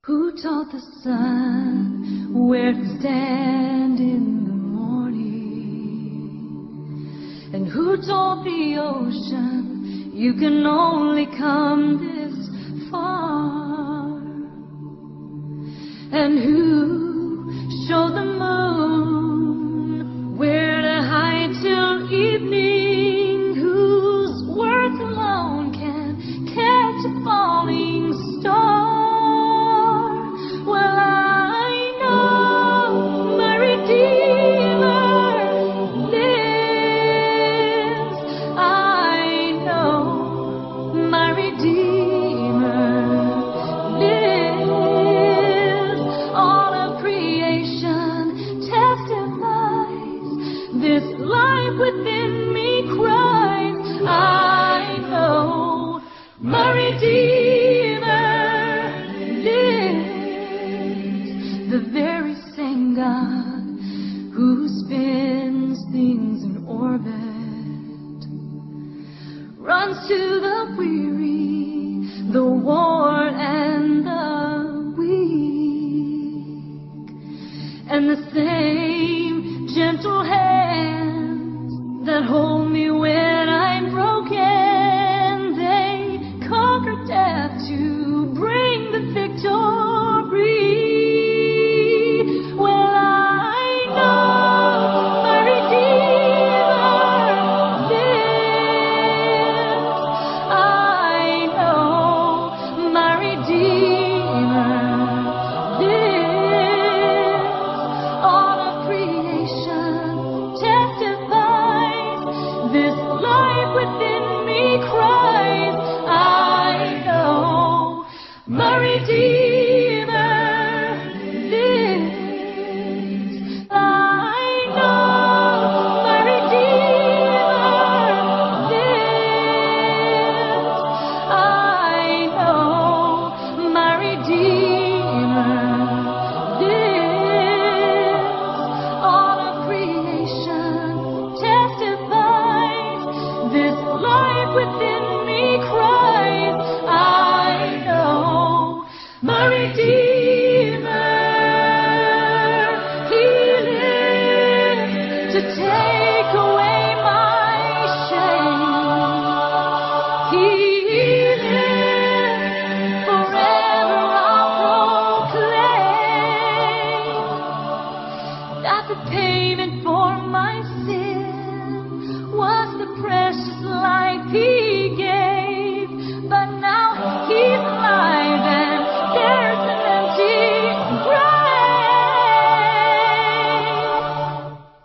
Who taught the sun where to stand in the morning? And who told the ocean you can only come this far? And who showed the moon where to hide till evening? Whose words alone can catch a falling star? Within me cries, I know my Redeemer lives, the very same God who spins things in orbit, runs to the weary, the worn and the weak, and the same gentle hand that hold me when I'm broken. They conquer death to bring the victory. Well, I know my Redeemer lives. I know my Redeemer lives. All of creation testifies. This life within me cries, I know my Redeemer lives. I know my Redeemer lives. I know my Redeemer lives. All of creation testifies. This life within me cries, I know my Redeemer. He lives to take away my shame. He lives forever. I'll proclaim that the payment for my sin was the precious life He gave, but now He's alive and there's an empty grave.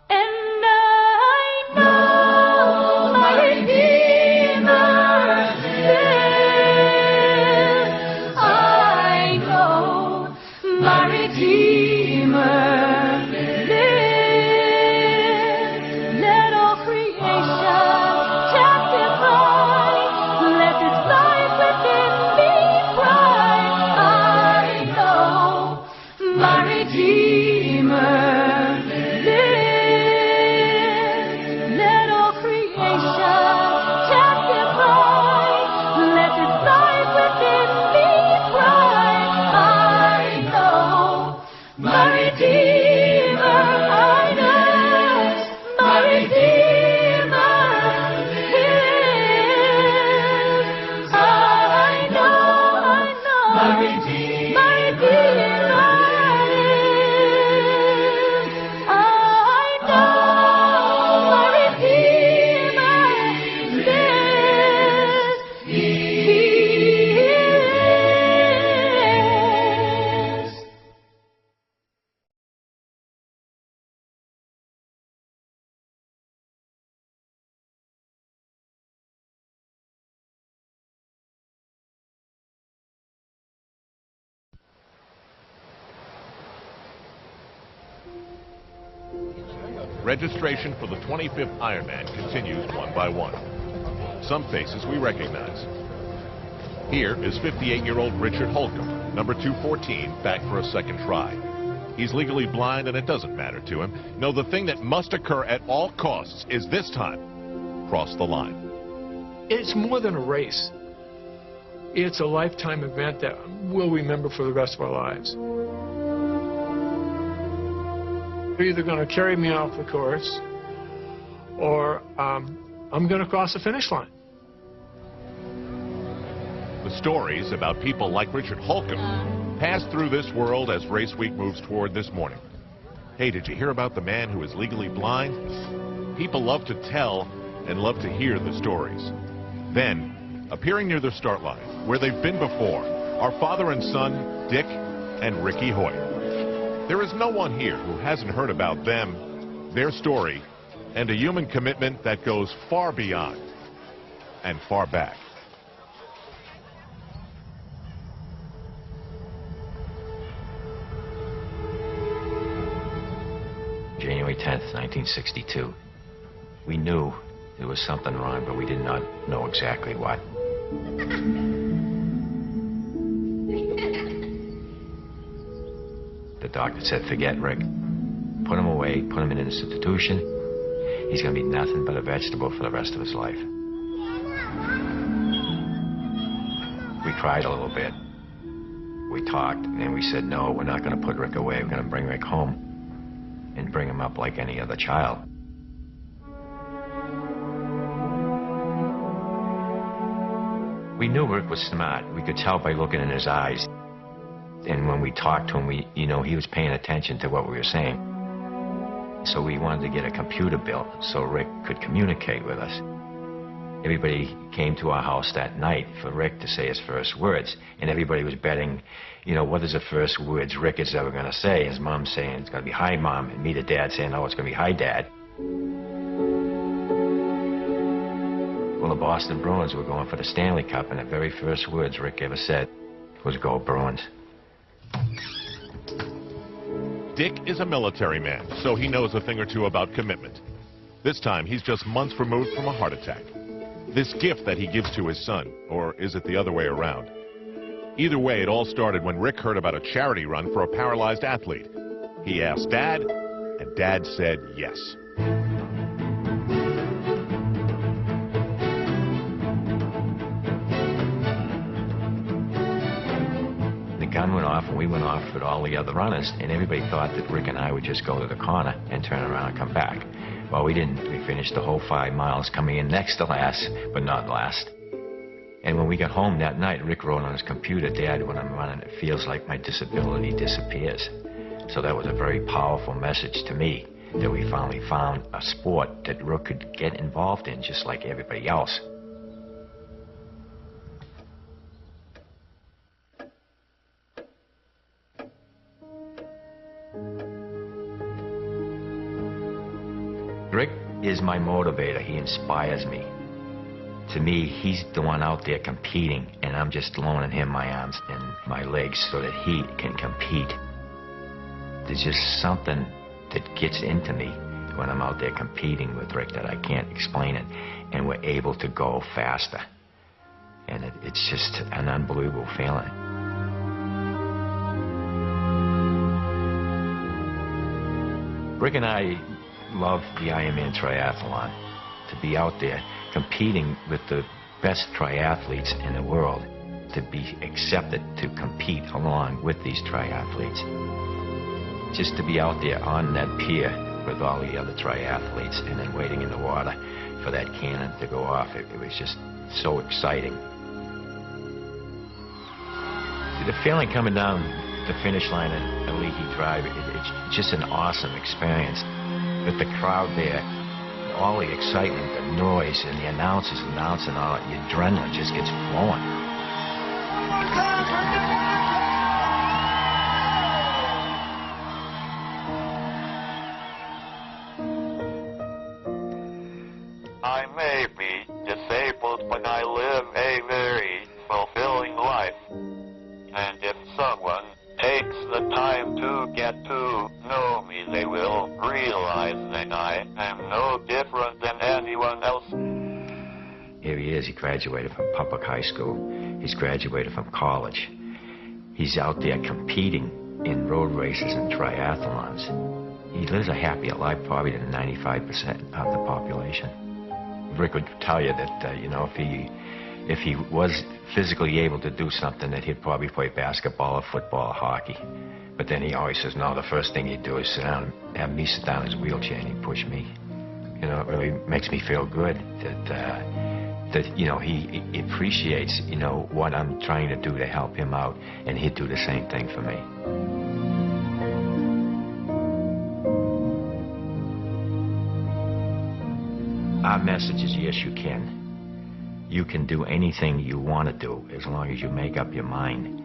And I know my Redeemer lives. I know my Redeemer lives. Let all creation testify. Let this life within me cry. I know my Redeemer lives. Let all creation testify. Let this life within me cry. I know my Redeemer. I know my Redeemer lives. I know my Redeemer lives. I know my Redeemer lives. He lives. Registration for the 25th Ironman continues one by one. Some faces we recognize. Here is 58-year-old Richard Holcomb, number 214, back for a second try. He's legally blind and it doesn't matter to him. No, the thing that must occur at all costs is this time, cross the line. It's more than a race. it's a lifetime event that we'll remember for the rest of our lives. They're either going to carry me off the course, or I'm going to cross the finish line. The stories about people like Richard Holcomb pass through this world as Race Week moves toward this morning. Hey, did you hear about the man who is legally blind? People love to tell and love to hear the stories. Then, appearing near the start line, where they've been before, are father and son, Dick and Ricky Hoyt. There is no one here who hasn't heard about them, their story, and a human commitment that goes far beyond and far back. January 10th, 1962. We knew there was something wrong, but we did not know exactly what. The doctor said, forget Rick. Put him away, put him in an institution. He's going to be nothing but a vegetable for the rest of his life. We cried a little bit. We talked, and then we said, no, we're not going to put Rick away. We're going to bring Rick home and bring him up like any other child. We knew Rick was smart. We could tell by looking in his eyes. And when we talked to him, he was paying attention to what we were saying. So we wanted to get a computer built so Rick could communicate with us. Everybody came to our house that night for Rick to say his first words. And everybody was betting, what is the first words Rick is ever going to say? His mom saying, it's going to be, hi, Mom. And me, the dad, saying, oh, it's going to be, hi, Dad. Well, the Boston Bruins were going for the Stanley Cup, and the very first words Rick ever said was, go Bruins. Dick is a military man, so he knows a thing or two about commitment. This time, he's just months removed from a heart attack. This gift that he gives to his son, or is it the other way around? Either way, it all started when Rick heard about a charity run for a paralyzed athlete. He asked Dad, and Dad said yes. The gun went off, and we went off with all the other runners, and everybody thought that Rick and I would just go to the corner and turn around and come back. Well, we didn't. We finished the whole 5 miles, coming in next to last, but not last. And when we got home that night, Rick wrote on his computer, Dad, when I'm running, it feels like my disability disappears. So that was a very powerful message to me, that we finally found a sport that Rick could get involved in just like everybody else. Rick is my motivator. He inspires me. To me, he's the one out there competing, and I'm just loaning him my arms and my legs so that he can compete. There's just something that gets into me when I'm out there competing with Rick that I can't explain it, and we're able to go faster. And it's just an unbelievable feeling. Rick and I love the Ironman triathlon, to be out there competing with the best triathletes in the world, to be accepted to compete along with these triathletes. Just to be out there on that pier with all the other triathletes and then waiting in the water for that cannon to go off, it was just so exciting. The feeling coming down the finish line at Leahy Drive, it's just an awesome experience. With the crowd there, all the excitement, the noise, and the announcers announcing, all your adrenaline just gets flowing. I may be disabled, but I live a very fulfilling life. And if someone takes the time to get to know me, they will realize that I am no different than anyone else. Here he is. He graduated from public high school. He's graduated from college. He's out there competing in road races and triathlons. He lives a happier life probably than 95% of the population. Rick would tell you that, if he if he was physically able to do something, that he'd probably play basketball or football or hockey. But then he always says, no, the first thing he'd do is sit down, have me sit down in his wheelchair and he'd push me. You know, it really makes me feel good that you know, he appreciates, you know, what I'm trying to do to help him out, and he'd do the same thing for me. Our message is, yes, you can. You can do anything you want to do as long as you make up your mind.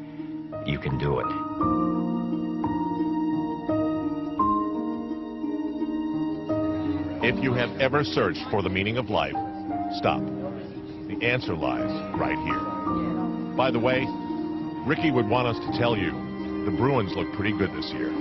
You can do it. If you have ever searched for the meaning of life, stop. The answer lies right here. By the way, Ricky would want us to tell you the Bruins look pretty good this year.